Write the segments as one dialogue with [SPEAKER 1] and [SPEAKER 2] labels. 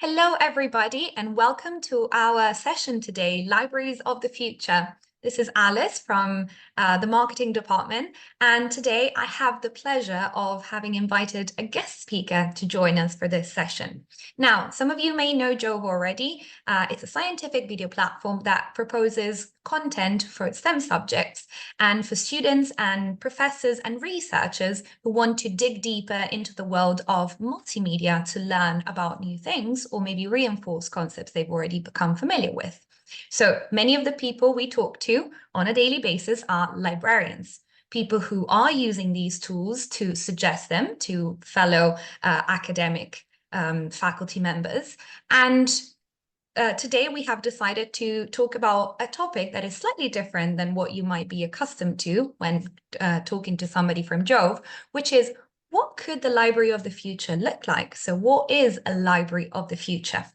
[SPEAKER 1] Hello, everybody, and welcome to our session today, Libraries of the Future. This is Alice from the marketing department, and today I have the pleasure of having invited a guest speaker to join us for this session. Now, some of you may know Jove already. It's a scientific video platform that proposes content for STEM subjects and for students and professors and researchers who want to dig deeper into the world of multimedia to learn about new things or maybe reinforce concepts they've already become familiar with. So many of the people we talk to on a daily basis are librarians, people who are using these tools to suggest them to fellow academic faculty members. And today we have decided to talk about a topic that is slightly different than what you might be accustomed to when talking to somebody from Jove, which is what could the library of the future look like? So what is a library of the future?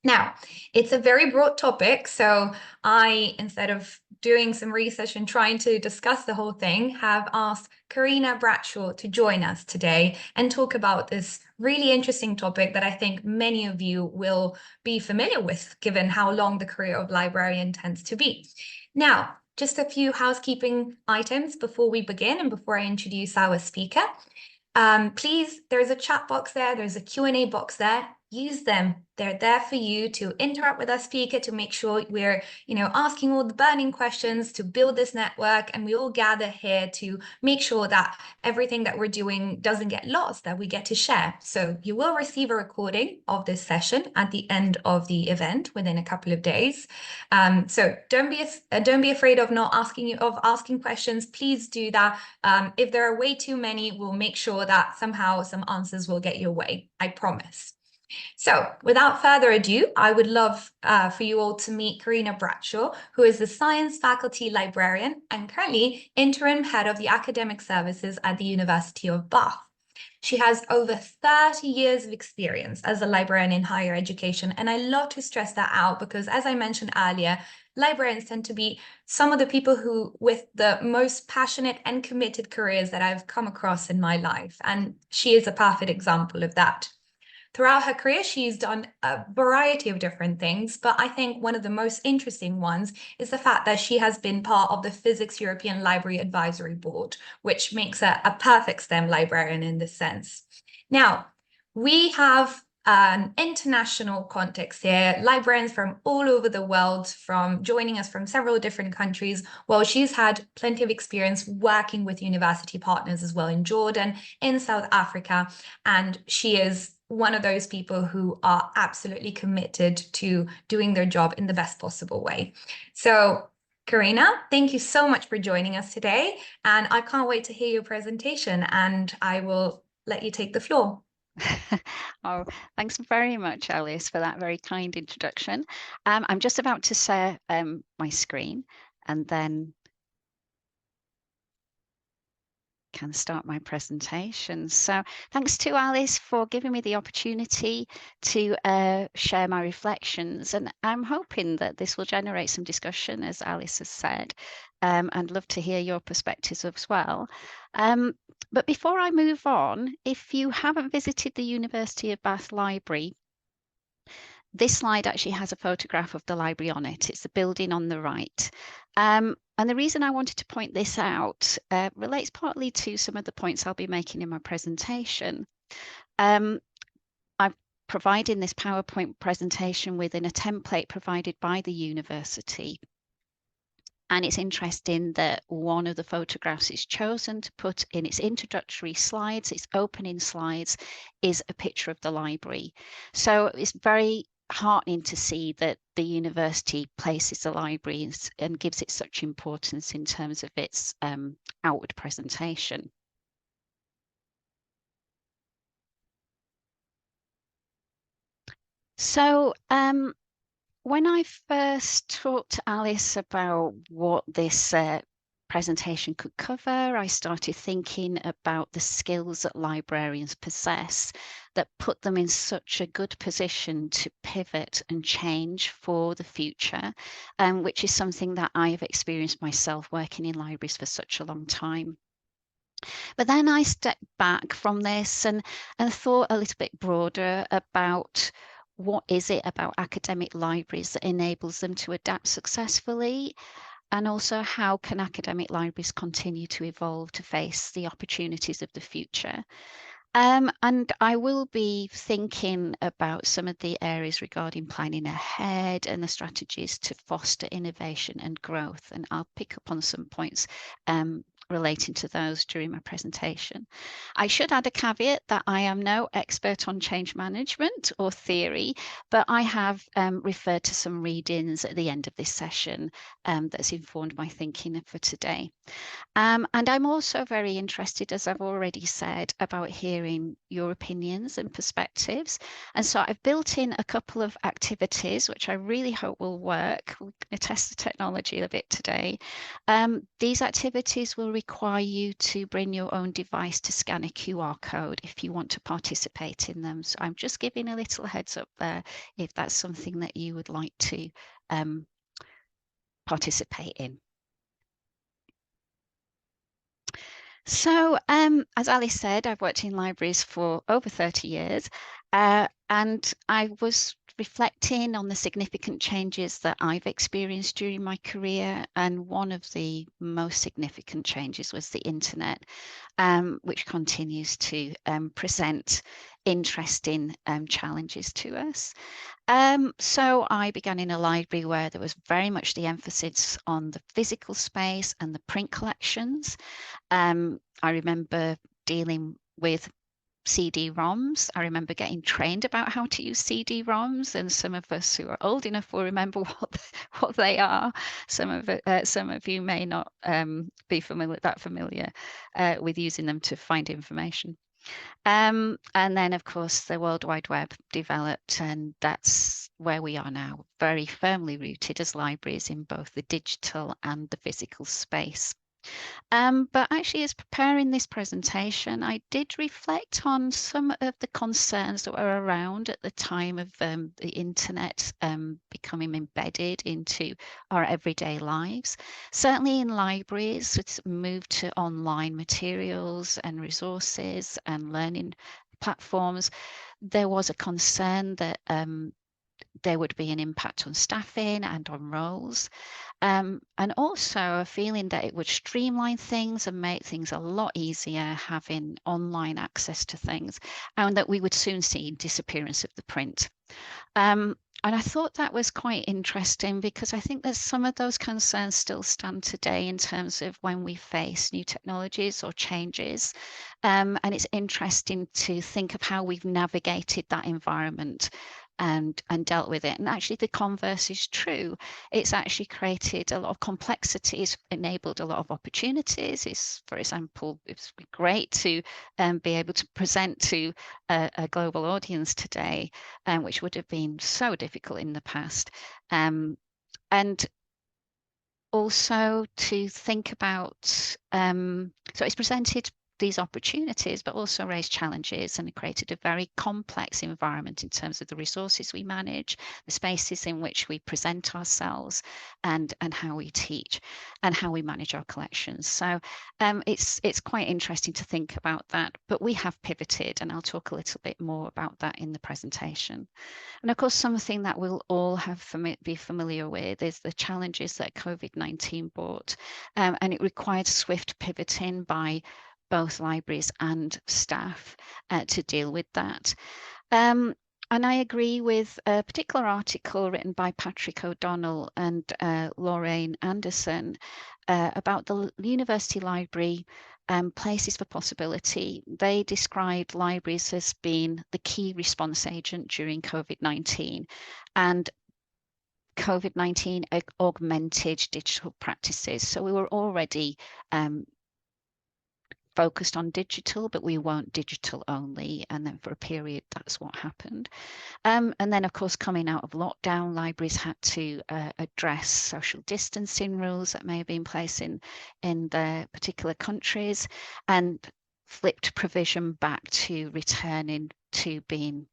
[SPEAKER 1] Now, it's a very broad topic, so I, instead of doing some research and trying to discuss the whole thing, have asked Karina Bradshaw to join us today and talk about this really interesting topic that I think many of you will be familiar with, given how long the career of librarian tends to be. Now, just a few housekeeping items before we begin and before I introduce our speaker. Please, there's a chat box there, there's a Q&A box there. Use them. They're there for you to interact with our speaker, to make sure we're, asking all the burning questions to build this network, and we all gather here to make sure that everything that we're doing doesn't get lost, that we get to share. So you will receive a recording of this session at the end of the event within a couple of days. So don't be afraid of asking questions. Please do that. If there are way too many, we'll make sure that somehow some answers will get your way. I promise. So without further ado, I would love for you all to meet Karina Bradshaw, who is the science faculty librarian and currently interim head of the academic services at the University of Bath. She has over 30 years of experience as a librarian in higher education, and I love to stress that out because, as I mentioned earlier, librarians tend to be some of the people who with the most passionate and committed careers that I've come across in my life, and she is a perfect example of that. Throughout her career, she's done a variety of different things, but I think one of the most interesting ones is the fact that she has been part of the Physics European Library Advisory Board, which makes her a perfect STEM librarian in this sense. Now, we have an international context here, librarians from all over the world, from joining us from several different countries. Well, she's had plenty of experience working with university partners as well in Jordan, in South Africa, and she is one of those people who are absolutely committed to doing their job in the best possible way. So, Karina, thank you so much for joining us today, and I can't wait to hear your presentation, and I will let you take the floor.
[SPEAKER 2] Oh, thanks very much, Alice, for that very kind introduction. I'm just about to share my screen and then can start my presentation. So thanks to Alice for giving me the opportunity to share my reflections, and I'm hoping that this will generate some discussion, as Alice has said, and love to hear your perspectives as well. But before I move on, if you haven't visited the University of Bath Library, this slide actually has a photograph of the library on it. It's the building on the right. And the reason I wanted to point this out relates partly to some of the points I'll be making in my presentation. I'm providing this PowerPoint presentation within a template provided by the university. And it's interesting that one of the photographs it's chosen to put in its introductory slides, its opening slides, is a picture of the library. So it's very heartening to see that the university places the library and gives it such importance in terms of its outward presentation. So when I first talked to Alice about what this presentation could cover, I started thinking about the skills that librarians possess that put them in such a good position to pivot and change for the future, which is something that I have experienced myself working in libraries for such a long time. But then I stepped back from this and thought a little bit broader about what is it about academic libraries that enables them to adapt successfully? And also, how can academic libraries continue to evolve to face the opportunities of the future? And I will be thinking about some of the areas regarding planning ahead and the strategies to foster innovation and growth. And I'll pick up on some points relating to those during my presentation. I should add a caveat that I am no expert on change management or theory, but I have referred to some readings at the end of this session that's informed my thinking for today. And I'm also very interested, as I've already said, about hearing your opinions and perspectives. And so I've built in a couple of activities, which I really hope will work. We're going to test the technology a bit today. These activities will require you to bring your own device to scan a QR code if you want to participate in them. So I'm just giving a little heads up there if that's something that you would like to participate in. So, as Alice said, I've worked in libraries for over 30 years, and I was reflecting on the significant changes that I've experienced during my career. And one of the most significant changes was the internet, which continues to present interesting challenges to us. So I began in a library where there was very much the emphasis on the physical space and the print collections. I remember dealing with CD-ROMs. I remember getting trained about how to use CD-ROMs, and some of us who are old enough will remember what they are. Some of you may not be familiar with using them to find information. And then, of course, the World Wide Web developed, and that's where we are now, very firmly rooted as libraries in both the digital and the physical space. But actually, as preparing this presentation, I did reflect on some of the concerns that were around at the time of the internet becoming embedded into our everyday lives. Certainly in libraries, it's moved to online materials and resources and learning platforms. There was a concern that there would be an impact on staffing and on roles. And also a feeling that it would streamline things and make things a lot easier having online access to things, and that we would soon see disappearance of the print. And I thought that was quite interesting because I think that some of those concerns still stand today in terms of when we face new technologies or changes. And it's interesting to think of how we've navigated that environment and dealt with it. And actually the converse is true. It's actually created a lot of complexities, enabled a lot of opportunities. It's, for example, it's great to be able to present to a global audience today, which would have been so difficult in the past. And also to think about, so it's presented these opportunities, but also raised challenges and created a very complex environment in terms of the resources we manage, the spaces in which we present ourselves, and how we teach and how we manage our collections. So it's quite interesting to think about that, but we have pivoted, and I'll talk a little bit more about that in the presentation. And of course, something that we'll all be familiar with is the challenges that COVID-19 brought, and it required swift pivoting by both libraries and staff to deal with that. And I agree with a particular article written by Patrick O'Donnell and Lorraine Anderson about the university library places for possibility. They described libraries as being the key response agent during COVID-19, and COVID-19 augmented digital practices. So we were already focused on digital, but we weren't digital only. And then for a period, that's what happened. And then, of course, coming out of lockdown, libraries had to address social distancing rules that may have been in place in their particular countries, and flipped provision back to returning to being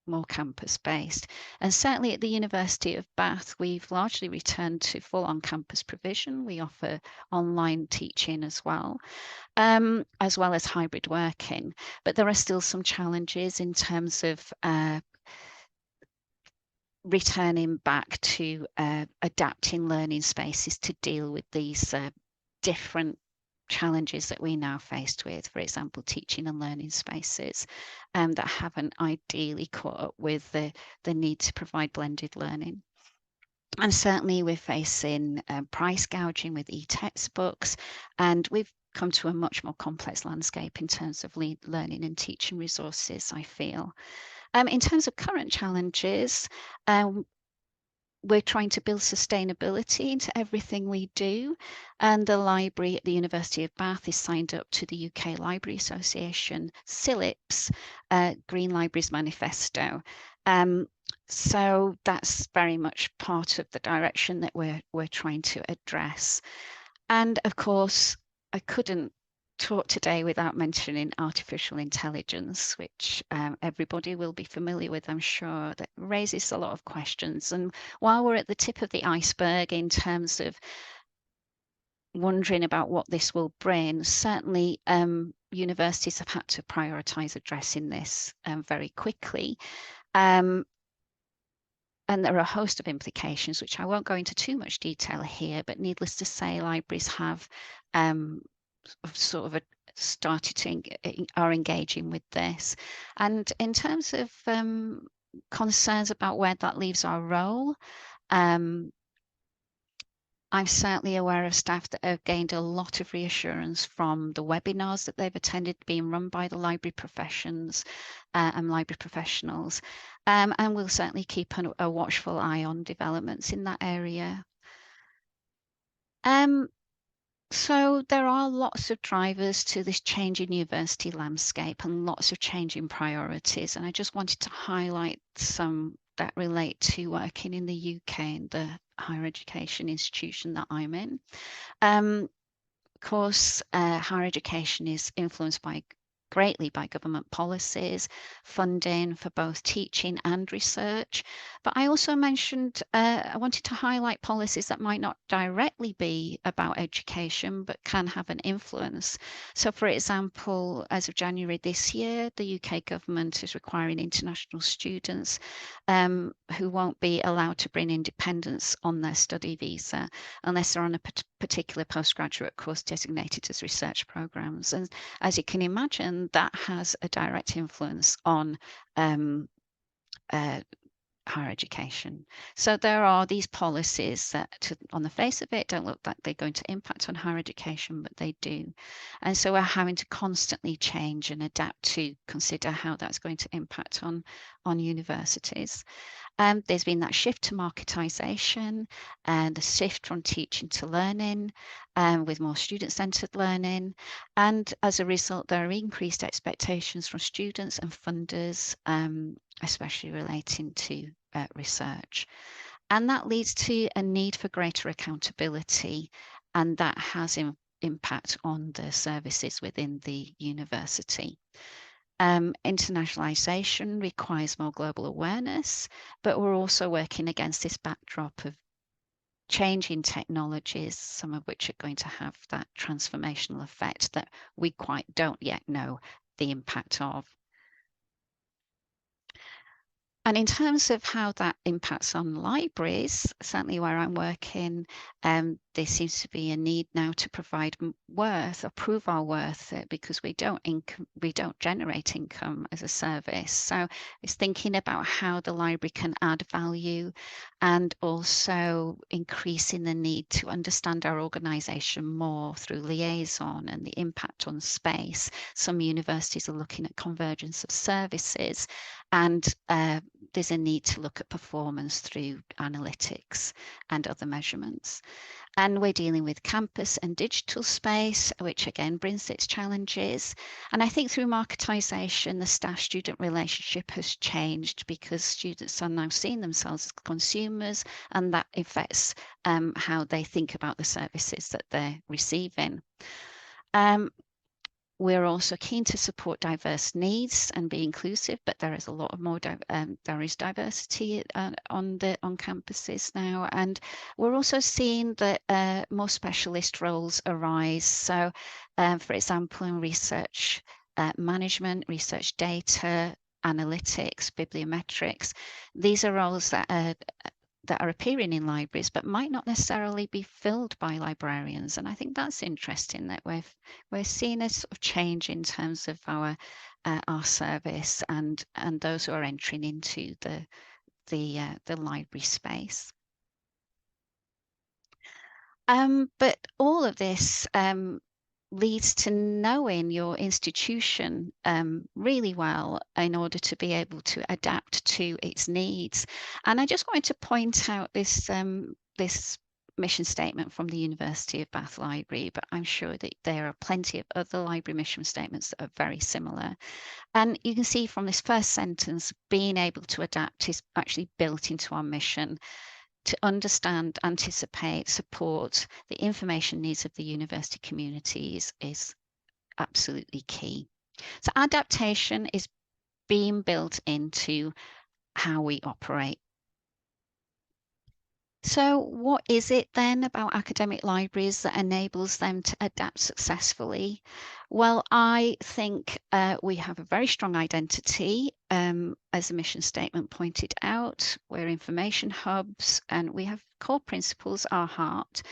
[SPEAKER 2] more campus-based. And certainly at the University of Bath, we've largely returned to full on-campus provision. We offer online teaching as well as hybrid working. But there are still some challenges in terms of returning back to adapting learning spaces to deal with these different challenges that we're now faced with, for example, teaching and learning spaces that haven't ideally caught up with the need to provide blended learning. And certainly we're facing price gouging with e-textbooks, and we've come to a much more complex landscape in terms of learning and teaching resources, I feel. In terms of current challenges, we're trying to build sustainability into everything we do, and the library at the University of Bath is signed up to the UK Library Association CILIP's Green Libraries Manifesto. So that's very much part of the direction that we're trying to address. And of course, I couldn't talk today without mentioning artificial intelligence, which everybody will be familiar with, I'm sure. That raises a lot of questions. And while we're at the tip of the iceberg in terms of wondering about what this will bring, certainly universities have had to prioritise addressing this very quickly. And there are a host of implications, which I won't go into too much detail here, but needless to say, libraries have sort of started to are engaging with this. And in terms of concerns about where that leaves our role, I'm certainly aware of staff that have gained a lot of reassurance from the webinars that they've attended being run by the library professions and library professionals. And we'll certainly keep a watchful eye on developments in that area. So there are lots of drivers to this changing university landscape and lots of changing priorities. And I just wanted to highlight some that relate to working in the UK and the higher education institution that I'm in. Of course, higher education is influenced greatly by government policies, funding for both teaching and research. But I also mentioned, I wanted to highlight policies that might not directly be about education, but can have an influence. So for example, as of January this year, the UK government is requiring international students who won't be allowed to bring independence on their study visa unless they're on a particular postgraduate course designated as research programs. And as you can imagine, that has a direct influence on higher education. So there are these policies that on the face of it don't look like they're going to impact on higher education, but they do. And so we're having to constantly change and adapt to consider how that's going to impact on universities. There's been that shift to marketisation and the shift from teaching to learning with more student-centred learning. And as a result, there are increased expectations from students and funders, especially relating to research. And that leads to a need for greater accountability, and that has impact on the services within the university. Internationalization requires more global awareness, but we're also working against this backdrop of changing technologies, some of which are going to have that transformational effect that we quite don't yet know the impact of. And in terms of how that impacts on libraries, certainly where I'm working, there seems to be a need now to provide worth or prove our worth because we don't generate income as a service. So it's thinking about how the library can add value and also increasing the need to understand our organisation more through liaison and the impact on space. Some universities are looking at convergence of services, and there's a need to look at performance through analytics and other measurements. And we're dealing with campus and digital space, which again brings its challenges. And I think through marketisation, the staff-student relationship has changed because students are now seeing themselves as consumers, and that affects how they think about the services that they're receiving. We're also keen to support diverse needs and be inclusive, but there is a lot of more there is diversity on campuses now, and we're also seeing that more specialist roles arise. So, for example, in research management, research data analytics, bibliometrics. These are roles that are appearing in libraries but might not necessarily be filled by librarians. And I think that's interesting that we're seeing a sort of change in terms of our service and those who are entering into the library space. But all of this leads to knowing your institution really well in order to be able to adapt to its needs. And I just wanted to point out this mission statement from the University of Bath Library, but I'm sure that there are plenty of other library mission statements that are very similar. And you can see from this first sentence, being able to adapt is actually built into our mission. To understand, anticipate, support the information needs of the university communities is absolutely key. So adaptation is being built into how we operate. So what is it then about academic libraries that enables them to adapt successfully? Well, I think we have a very strong identity, as the mission statement pointed out. We're information hubs and we have core principles, our heart.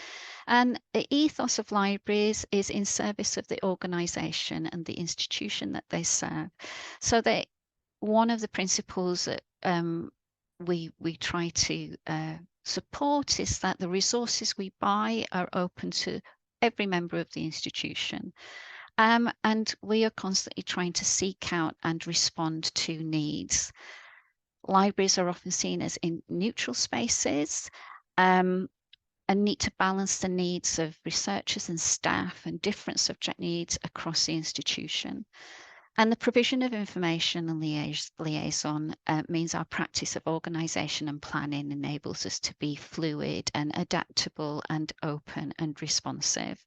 [SPEAKER 2] And the ethos of libraries is in service of the organisation and the institution that they serve. So that one of the principles that we try to support is that the resources we buy are open to every member of the institution. And we are constantly trying to seek out and respond to needs. Libraries are often seen as in neutral spaces and need to balance the needs of researchers and staff and different subject needs across the institution. And the provision of information and liaison means our practice of organisation and planning enables us to be fluid and adaptable and open and responsive.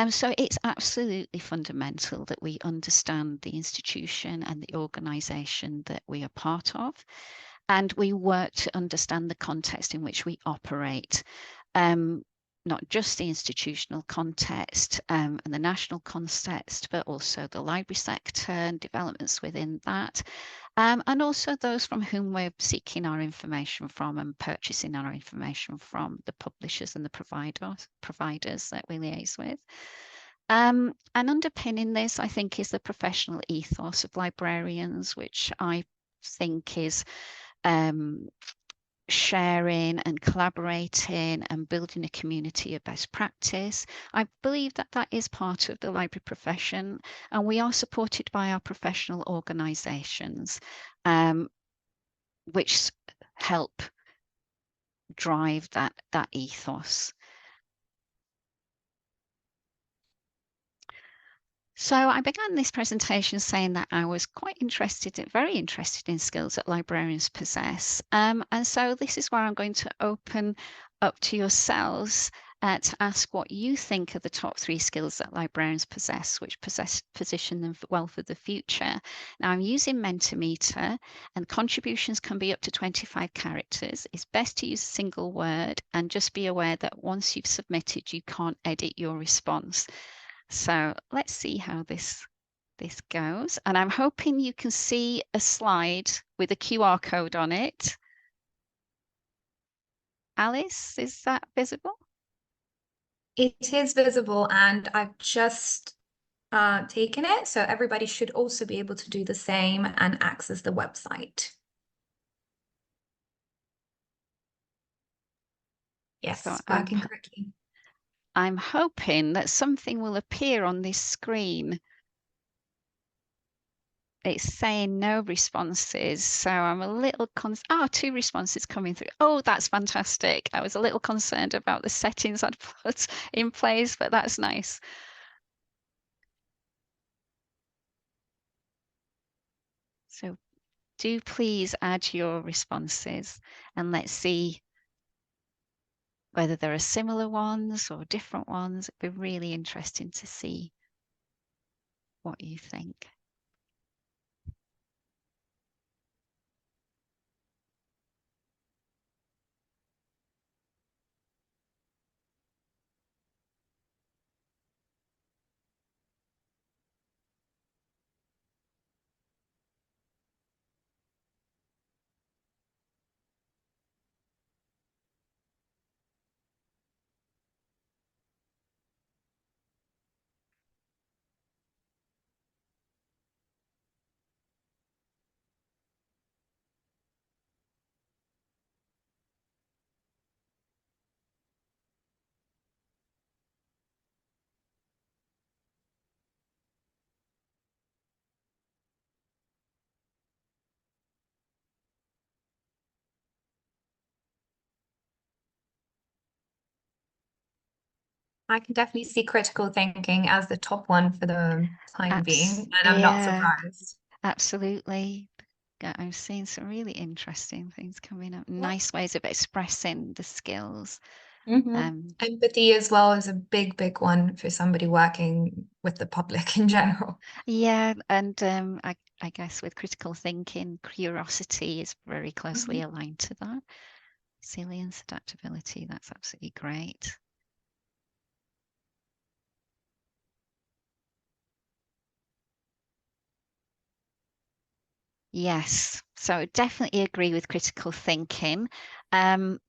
[SPEAKER 2] So it's absolutely fundamental that we understand the institution and the organisation that we are part of, and we work to understand the context in which we operate. Not just the institutional context and the national context, but also the library sector and developments within that, and also those from whom we're seeking our information from and purchasing our information from, the publishers and the providers that we liaise with. And underpinning this, I think, is the professional ethos of librarians, which I think is sharing and collaborating and building a community of best practice. I believe that that is part of the library profession, and we are supported by our professional organisations, which help drive that ethos. So I began this presentation saying that I was very interested in skills that librarians possess. And so this is where I'm going to open up to yourselves to ask what you think are the top 3 skills that librarians possess, which position them well for the future. Now I'm using Mentimeter, and contributions can be up to 25 characters. It's best to use a single word, and just be aware that once you've submitted, you can't edit your response. So let's see how this goes. And I'm hoping you can see a slide with a QR code on it. Alice, is that visible?
[SPEAKER 1] It is visible, and I've just taken it, so everybody should also be able to do the same and access the website. Yes,
[SPEAKER 2] So
[SPEAKER 1] working correctly.
[SPEAKER 2] I'm hoping that something will appear on this screen. It's saying no responses, so I'm a little 2 responses coming through. Oh, that's fantastic. I was a little concerned about the settings I'd put in place, but that's nice. So do please add your responses, and let's see whether there are similar ones or different ones. It'd be really interesting to see what you think.
[SPEAKER 1] I can definitely see critical thinking as the top one for the time being, and I'm not
[SPEAKER 2] Yeah,
[SPEAKER 1] surprised.
[SPEAKER 2] absolutely. Yeah, I'm seeing some really interesting things coming up.
[SPEAKER 1] Yeah.
[SPEAKER 2] Nice ways of expressing the skills.
[SPEAKER 1] Hmm.
[SPEAKER 2] Um,
[SPEAKER 1] Empathy as well is a big, big one for somebody working with the public in general.
[SPEAKER 2] yeah, and I guess with critical thinking, curiosity is very closely
[SPEAKER 1] Mhm.
[SPEAKER 2] aligned to that. Resilience, adaptability, that's absolutely great. Yes, so definitely agree with critical thinking.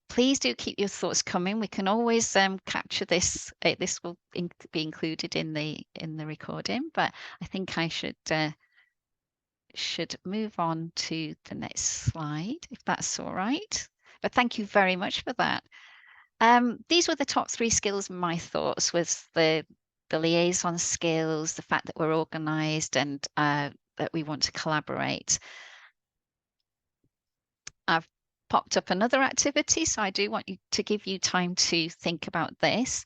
[SPEAKER 2] Please do keep your thoughts coming. We can always capture this. This will be included in the recording, but I think I should move on to the next slide, if that's all right. But thank you very much for that. These were the top three skills. My thoughts was the liaison skills, the fact that we're organized and that we want to collaborate. I've popped up another activity, so I do want you to give you time to think about this.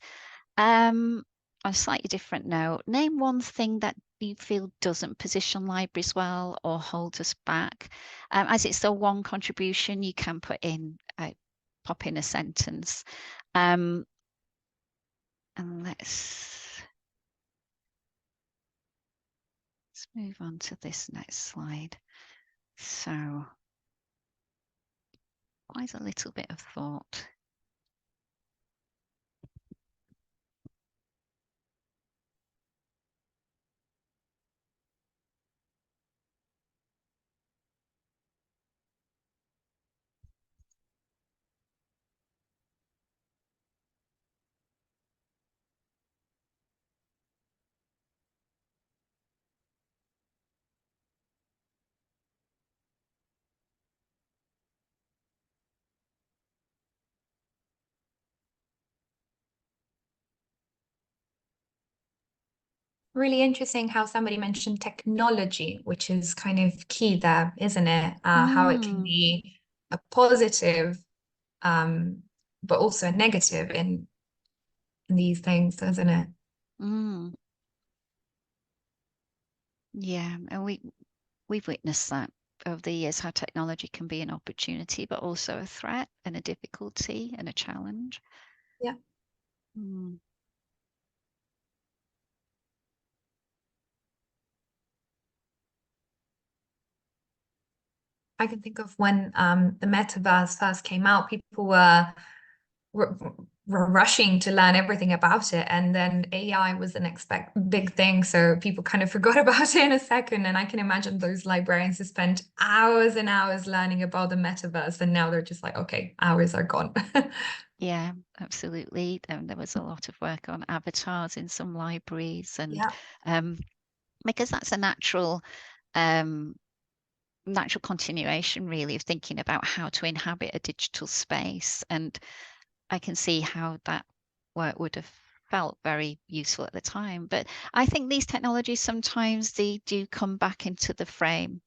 [SPEAKER 2] On a slightly different note, name one thing that you feel doesn't position libraries well or hold us back. As it's the one contribution, you can pop in a sentence. And let's move on to this next slide. So, quite a little bit of thought.
[SPEAKER 1] Really interesting how somebody mentioned technology, which is kind of key there, isn't it? How it can
[SPEAKER 2] Mm,
[SPEAKER 1] be a positive, um, but also a negative in these things, isn't it?
[SPEAKER 2] mm, yeah, and we've witnessed that over the years, how technology can be an opportunity, but also a threat and a difficulty and a challenge.
[SPEAKER 1] Yeah.
[SPEAKER 2] Mm,
[SPEAKER 1] I can think of when the metaverse first came out, people were, were rushing to learn everything about it, and then AI was the next big thing. So people kind of forgot about it in a second. And I can imagine those librarians who spent hours and hours learning about the metaverse, and now they're just like, okay, hours are gone.
[SPEAKER 2] yeah, absolutely. There was a lot of work on avatars in some libraries, and
[SPEAKER 1] Yeah.
[SPEAKER 2] um, because that's a um, natural continuation, really, of thinking about how to inhabit a digital space. And I can see how that work would have felt very useful at the time. But I think these technologies sometimes they do come back into the frame.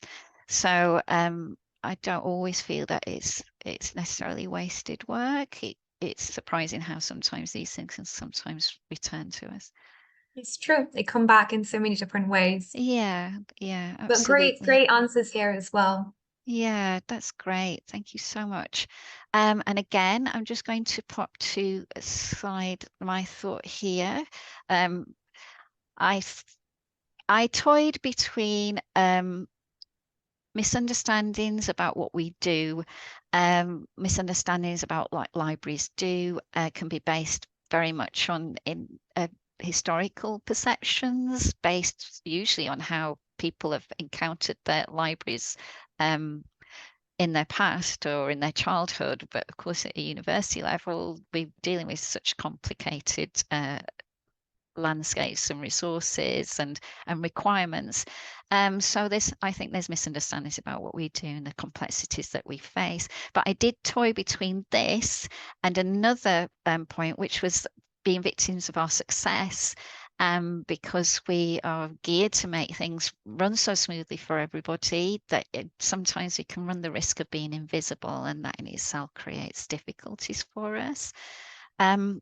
[SPEAKER 2] So I don't always feel that it's necessarily wasted work. It's surprising how sometimes these things can sometimes return to us.
[SPEAKER 1] It's true. They come back in so many different ways.
[SPEAKER 2] Yeah, yeah,
[SPEAKER 1] But great,
[SPEAKER 2] absolutely.
[SPEAKER 1] great answers here as well.
[SPEAKER 2] Yeah, that's great. Thank you so much. And again, I'm just going to pop to a slide my thought here. Um, I I toyed between misunderstandings about what we do, misunderstandings about what libraries do can be based very much on in historical perceptions, based usually on how people have encountered their libraries um, in their past or in their childhood. But of course, at a university level, we're dealing with such complicated landscapes and resources and requirements. So I think there's misunderstandings about what we do and the complexities that we face. But I did toy between this and another point, which was being victims of our success. Because we are geared to make things run so smoothly for everybody that sometimes we can run the risk of being invisible, and that in itself creates difficulties for us. Um,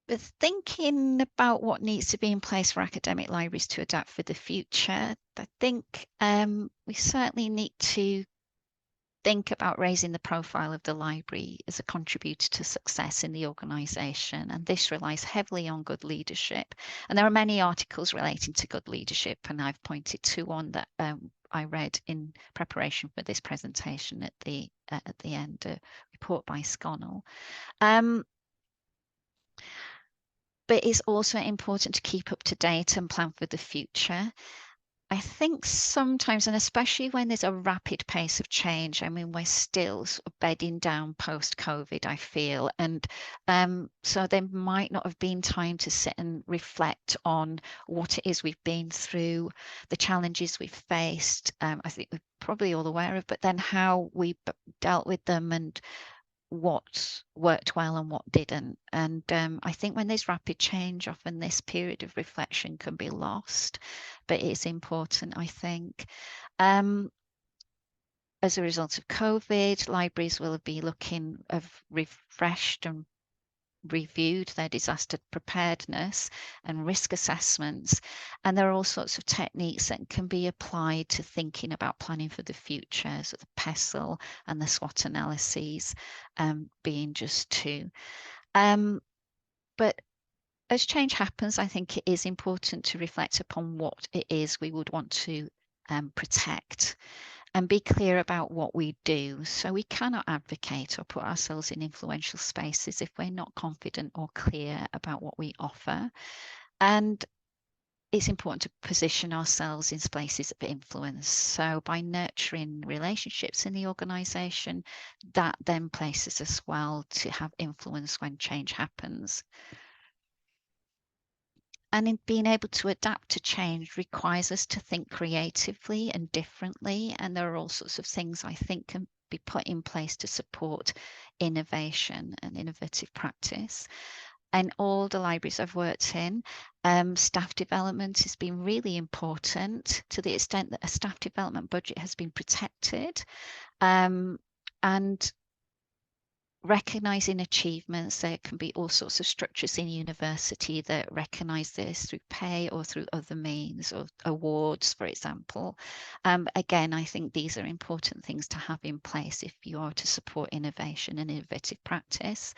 [SPEAKER 2] But thinking about what needs to be in place for academic libraries to adapt for the future, I think we certainly need to think about raising the profile of the library as a contributor to success in the organisation. And this relies heavily on good leadership. And there are many articles relating to good leadership, and I've pointed to one that I read in preparation for this presentation at the end, a report by Sconnell. But it's also important to keep up to date and plan for the future. I think sometimes, and especially when there's a rapid pace of change, I mean, we're still sort of bedding down post-COVID, I feel. And so there might not have been time to sit and reflect on what it is we've been through, the challenges we've faced. I think we're probably all aware of, but then how we dealt with them and what worked well and what didn't. And I think when there's rapid change, often this period of reflection can be lost, but it's important, I think. As a result of COVID, libraries will be have refreshed and reviewed their disaster preparedness and risk assessments. And there are all sorts of techniques that can be applied to thinking about planning for the future, so the PESTLE and the SWOT analyses being just two. But as change happens, I think it is important to reflect upon what it is we would want to protect and be clear about what we do. So we cannot advocate or put ourselves in influential spaces if we're not confident or clear about what we offer. And it's important to position ourselves in spaces of influence. So by nurturing relationships in the organisation, that then places us well to have influence when change happens. And in being able to adapt to change requires us to think creatively and differently. And there are all sorts of things I think can be put in place to support innovation and innovative practice. And all the libraries I've worked in, staff development has been really important to the extent that a staff development budget has been protected. And recognizing achievements, there can be all sorts of structures in university that recognize this through pay or through other means, or awards, for example. Again, I think these are important things to have in place if you are to support innovation and innovative practice.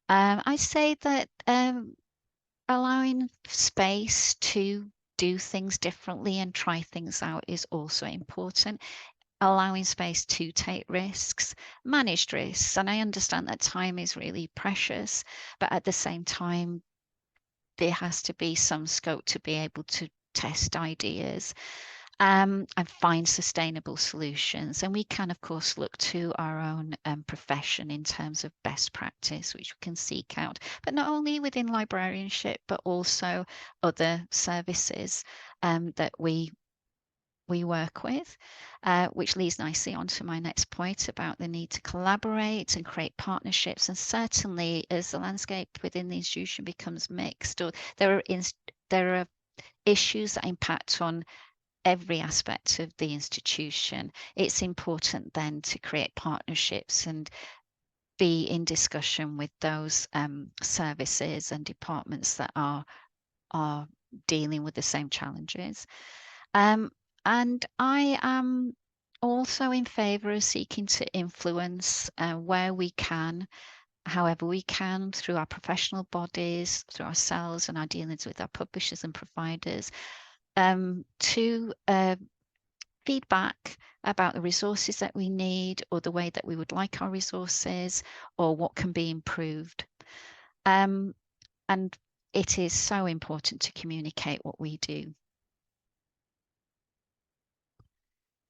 [SPEAKER 2] I say that allowing space to do things differently and try things out is also important. Allowing space to take risks, managed risks. And I understand that time is really precious, but at the same time, there has to be some scope to be able to test ideas and find sustainable solutions. And we can, of course, look to our own profession in terms of best practice, which we can seek out, but not only within librarianship, but also other services that we work with, which leads nicely onto my next point about the need to collaborate and create partnerships. And certainly, as the landscape within the institution becomes mixed, or there are issues that impact on every aspect of the institution, it's important then to create partnerships and be in discussion with those services and departments that are dealing with the same challenges. And I am also in favour of seeking to influence where we can, however we can, through our professional bodies, through ourselves and our dealings with our publishers and providers, to feedback about the resources that we need, or the way that we would like our resources, or what can be improved. And it is so important to communicate what we do.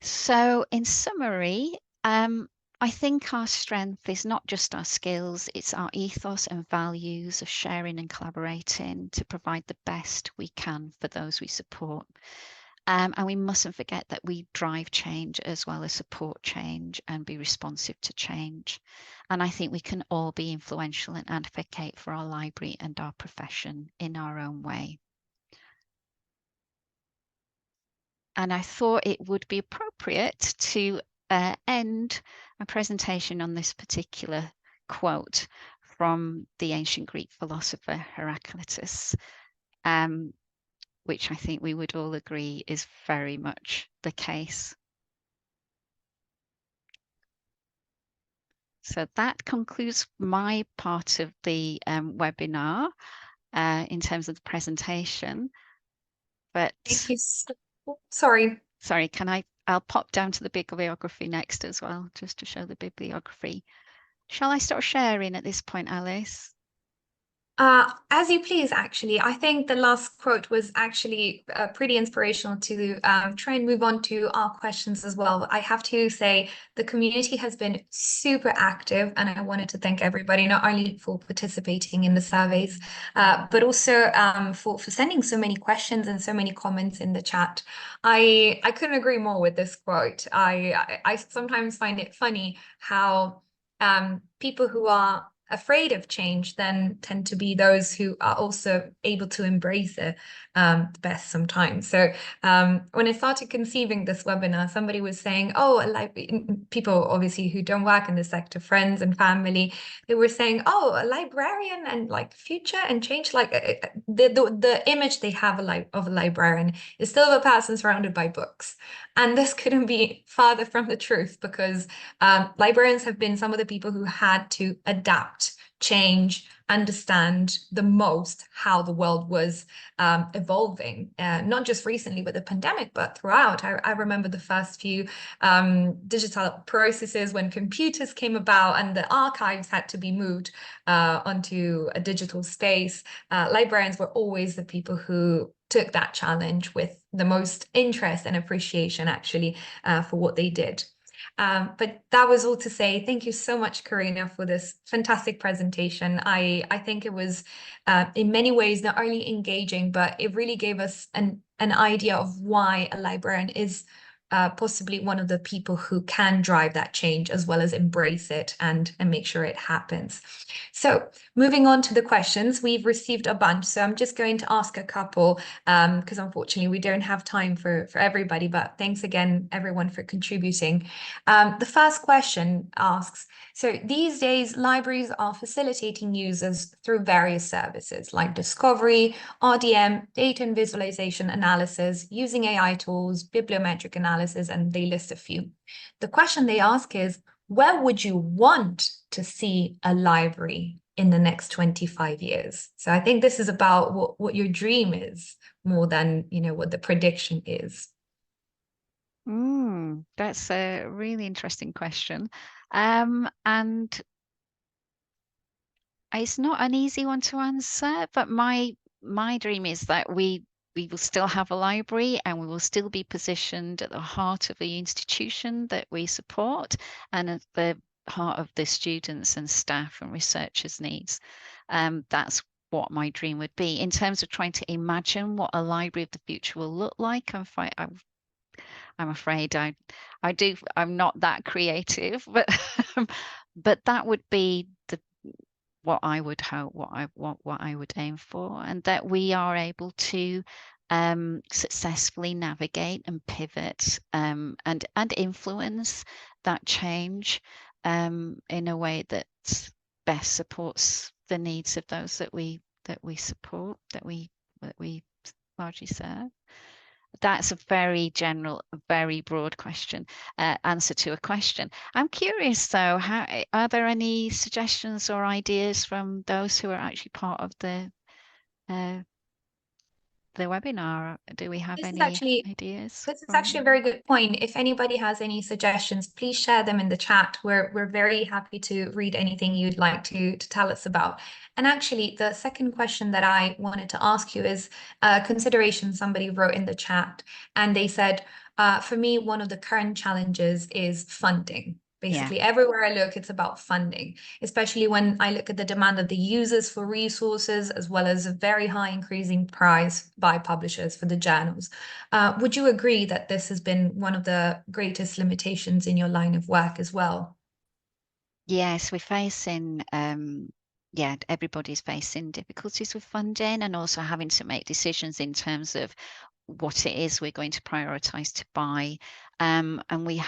[SPEAKER 2] So in summary, I think our strength is not just our skills, it's our ethos and values of sharing and collaborating to provide the best we can for those we support. And we mustn't forget that we drive change as well as support change and be responsive to change. And I think we can all be influential and advocate for our library and our profession in our own way. And I thought it would be appropriate to end my presentation on this particular quote from the ancient Greek philosopher Heraclitus, which I think we would all agree is very much the case. So that concludes my part of the webinar in terms of the presentation. But
[SPEAKER 1] Thank you. Sorry.
[SPEAKER 2] Sorry, I'll pop down to the bibliography next as well, just to show the bibliography. Shall I start sharing at this point, Alice?
[SPEAKER 1] As you please, actually. I think the last quote was actually pretty inspirational to try and move on to our questions as well. I have to say the community has been super active, and I wanted to thank everybody, not only for participating in the surveys, but also for sending so many questions and so many comments in the chat. I couldn't agree more with this quote. I sometimes find it funny how people who are afraid of change then tend to be those who are also able to embrace it the best sometimes. So when I started conceiving this webinar, somebody was saying, oh, people obviously who don't work in the sector, friends and family, they were saying, oh, a librarian and like future and change, like the image they have of a librarian is still of a person surrounded by books. And this couldn't be farther from the truth, because librarians have been some of the people who had to adapt, change, understand the most how the world was evolving, not just recently with the pandemic, but throughout. I remember the first few digital processes when computers came about and the archives had to be moved onto a digital space. Librarians were always the people who took that challenge with the most interest and appreciation, actually, for what they did. But that was all to say, thank you so much, Karina, for this fantastic presentation. I think it was in many ways not only engaging, but it really gave us an idea of why a librarian is possibly one of the people who can drive that change as well as embrace it and make sure it happens. So moving on to the questions, we've received a bunch. So I'm just going to ask a couple because unfortunately we don't have time for everybody, but thanks again, everyone, for contributing. The first question asks, so these days libraries are facilitating users through various services like discovery, RDM, data and visualization analysis, using AI tools, bibliometric analysis, and they list a few. The question they ask is, where would you want to see a library in the next 25 years? So I think this is about what your dream is more than, what the prediction is.
[SPEAKER 2] That's a really interesting question. And it's not an easy one to answer, but my dream is that we will still have a library and we will still be positioned at the heart of the institution that we support and at the heart of the students and staff and researchers' needs. That's what my dream would be. In terms of trying to imagine what a library of the future will look like, I'm afraid I'm not that creative, but but that would be what I would hope, what I would aim for, and that we are able to successfully navigate and pivot and influence that change in a way that best supports the needs of those that we support, that we largely serve. That's a very general, very broad question, answer to a question. I'm curious though, are there any suggestions or ideas from those who are actually part of the webinar? Do we have any ideas?
[SPEAKER 1] This is actually a very good point. If anybody has any suggestions, please share them in the chat. We're very happy to read anything you'd like to tell us about. And actually, the second question that I wanted to ask you is a consideration somebody wrote in the chat. And they said, for me, one of the current challenges is funding. Basically, everywhere I look, it's about funding, especially when I look at the demand of the users for resources, as well as a very high increasing price by publishers for the journals. Would you agree that this has been one of the greatest limitations in your line of work as well?
[SPEAKER 2] Yes, we're facing, everybody's facing difficulties with funding and also having to make decisions in terms of what it is we're going to prioritize to buy And we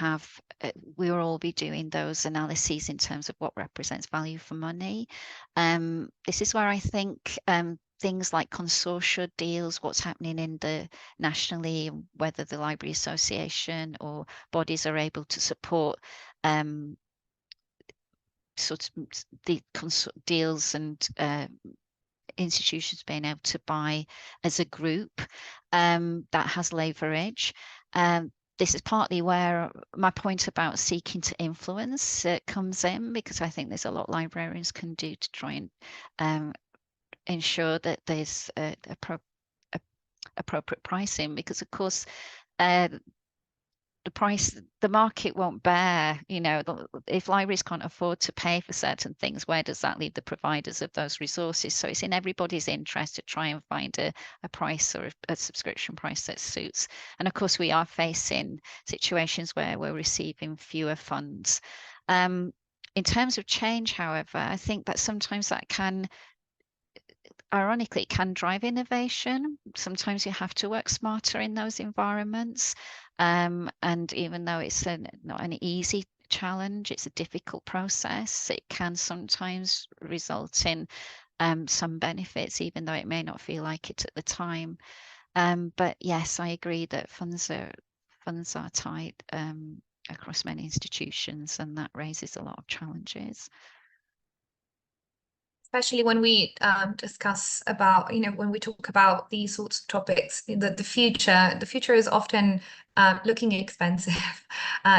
[SPEAKER 2] will all be doing those analyses in terms of what represents value for money. This is where I think things like consortia deals, what's happening in the nationally, whether the Library Association or bodies are able to support sort of the deals and institutions being able to buy as a group, that has leverage. This is partly where my point about seeking to influence comes in, because I think there's a lot librarians can do to try and ensure that there's appropriate pricing, because of course the market won't bear, if libraries can't afford to pay for certain things, where does that leave the providers of those resources? So it's in everybody's interest to try and find a price or a subscription price that suits. And of course, we are facing situations where we're receiving fewer funds. In terms of change, however, I think that sometimes that can, ironically, it can drive innovation. Sometimes you have to work smarter in those environments. And even though it's not an easy challenge, it's a difficult process, it can sometimes result in some benefits, even though it may not feel like it at the time. But yes, I agree that funds are tight across many institutions, and that raises a lot of challenges.
[SPEAKER 1] Especially when we discuss about, when we talk about these sorts of topics, the future is often looking expensive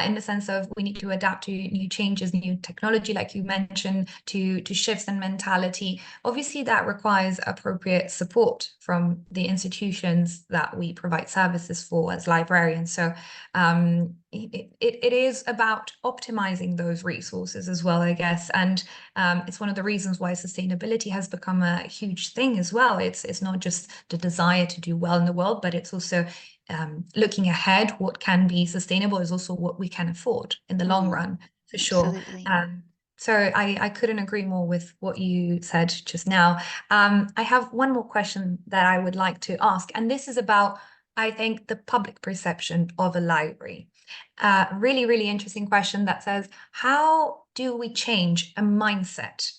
[SPEAKER 1] in the sense of we need to adapt to new changes, new technology, like you mentioned, to shifts in mentality. Obviously, that requires appropriate support from the institutions that we provide services for as librarians. So it is about optimizing those resources as well, I guess. And it's one of the reasons why sustainability has become a huge thing as well. It's not just the desire to do well in the world, but it's also looking ahead. What can be sustainable is also what we can afford in the long run, for sure.
[SPEAKER 2] Absolutely.
[SPEAKER 1] So I couldn't agree more with what you said just now. I have one more question that I would like to ask, and this is about, I think, the public perception of a library. Really, really interesting question that says, how do we change a mindset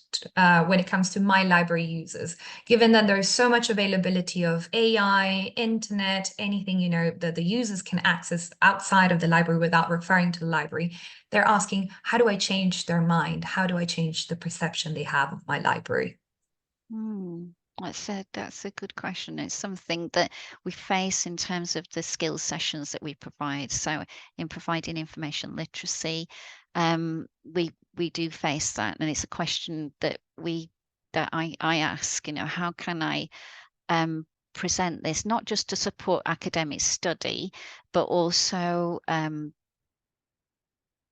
[SPEAKER 1] when it comes to my library users, given that there is so much availability of AI, internet, anything, that the users can access outside of the library without referring to the library? They're asking, how do I change their mind? How do I change the perception they have of my library?
[SPEAKER 2] That's a good question. It's something that we face in terms of the skills sessions that we provide. So in providing information literacy, we do face that, and it's a question that I ask. How can I present this not just to support academic study, but also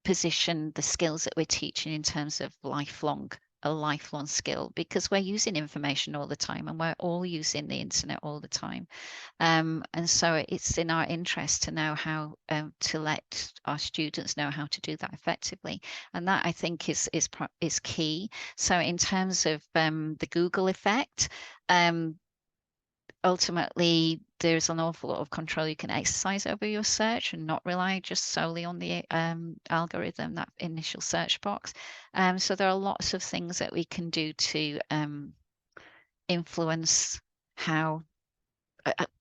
[SPEAKER 2] position the skills that we're teaching in terms of a lifelong skill, because we're using information all the time, and we're all using the internet all the time. And so it's in our interest to know how to let our students know how to do that effectively. And that, I think, is key. So in terms of the Google effect, ultimately, there's an awful lot of control you can exercise over your search and not rely just solely on the algorithm, that initial search box. So there are lots of things that we can do to influence how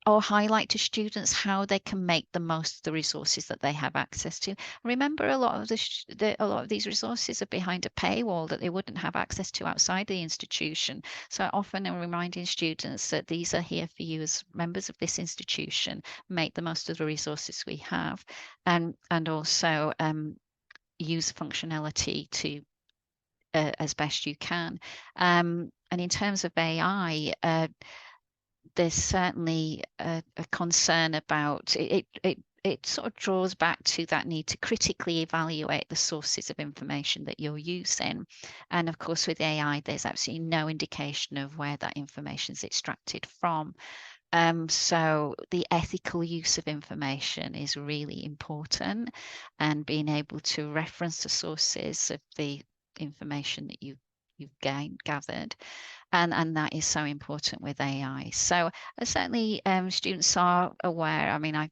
[SPEAKER 2] or highlight to students how they can make the most of the resources that they have access to. Remember, a lot of these resources are behind a paywall that they wouldn't have access to outside the institution. So often I'm reminding students that these are here for you as members of this institution. Make the most of the resources we have, and also use functionality to as best you can. And in terms of AI, there's certainly a concern about it. It sort of draws back to that need to critically evaluate the sources of information that you're using. And of course, with AI, there's absolutely no indication of where that information is extracted from. So the ethical use of information is really important, and being able to reference the sources of the information that you've gathered. And that is so important with AI. So certainly students are aware. I mean, I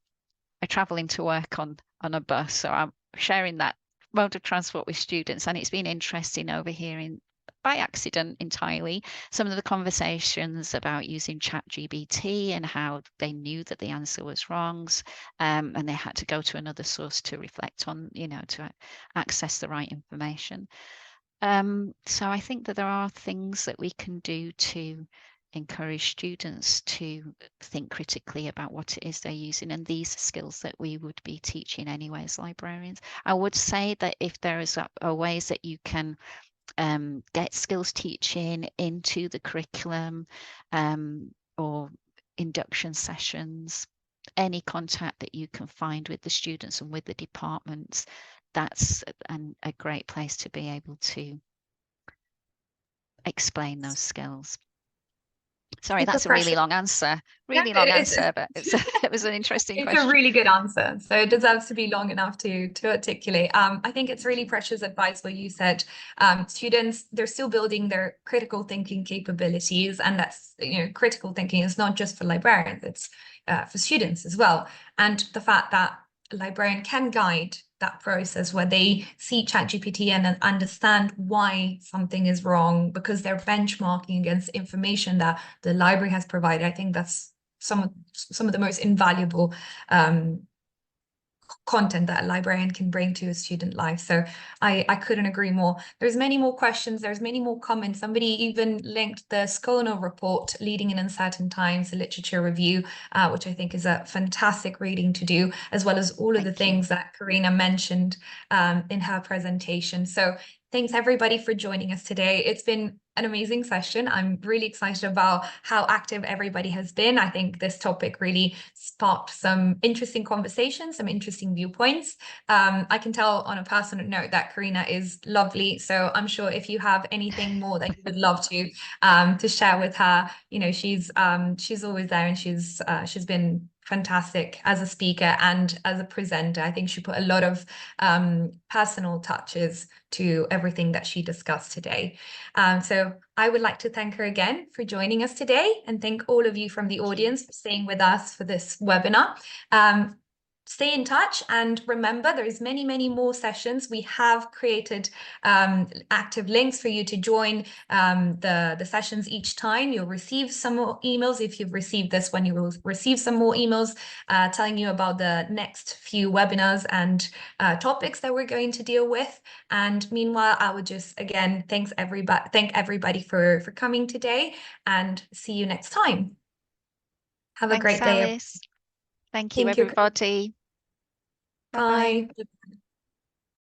[SPEAKER 2] travel into work on on a bus. So I'm sharing that mode of transport with students, and it's been interesting overhearing by accident entirely some of the conversations about using ChatGPT and how they knew that the answer was wrong, and they had to go to another source to reflect on, to access the right information. So I think that there are things that we can do to encourage students to think critically about what it is they're using, and these skills that we would be teaching anyway as librarians. I would say that if there is a ways that you can get skills teaching into the curriculum, or induction sessions, any contact that you can find with the students and with the departments, that's a great place to be able to explain those skills. Sorry,
[SPEAKER 1] Super
[SPEAKER 2] that's a really
[SPEAKER 1] precious.
[SPEAKER 2] long answer.
[SPEAKER 1] Yeah,
[SPEAKER 2] Really long answer, but it was an interesting
[SPEAKER 1] it's a
[SPEAKER 2] question.
[SPEAKER 1] really good answer. So it deserves to be long enough to articulate. I think it's really precious advice what you said. Students, they're still building their critical thinking capabilities, and that's, critical thinking is not just for librarians, it's for students as well. And the fact that a librarian can guide that process where they see ChatGPT and understand why something is wrong because they're benchmarking against information that the library has provided. I think that's some of the most invaluable content that a librarian can bring to a student life. So I couldn't agree more. There's many more questions. There's many more comments. Somebody even linked the Scolno report, Leading in Uncertain Times, a literature review, which I think is a fantastic reading to do, as well as all of the things that Karina mentioned in her presentation. So thanks everybody for joining us today. It's been an amazing session. I'm really excited about how active everybody has been. I think this topic really sparked some interesting conversations, some interesting viewpoints. I can tell on a personal note that Karina is lovely. So I'm sure if you have anything more that you would love to share with her, she's always there, and she's been fantastic as a speaker and as a presenter. I think she put a lot of personal touches to everything that she discussed today. So I would like to thank her again for joining us today, and thank all of you from the audience for staying with us for this webinar. Stay in touch, and remember, there's many more sessions. We have created active links for you to join the sessions each time. You'll receive some more emails. If you've received this one, you will receive some more emails telling you about the next few webinars and topics that we're going to deal with. And meanwhile, I would just again thank everybody for coming today, and see you next time. Have a
[SPEAKER 2] Thanks,
[SPEAKER 1] great day.
[SPEAKER 2] Alice. Thank you,
[SPEAKER 1] Thank you.
[SPEAKER 2] everybody. Bye-bye.
[SPEAKER 1] Bye.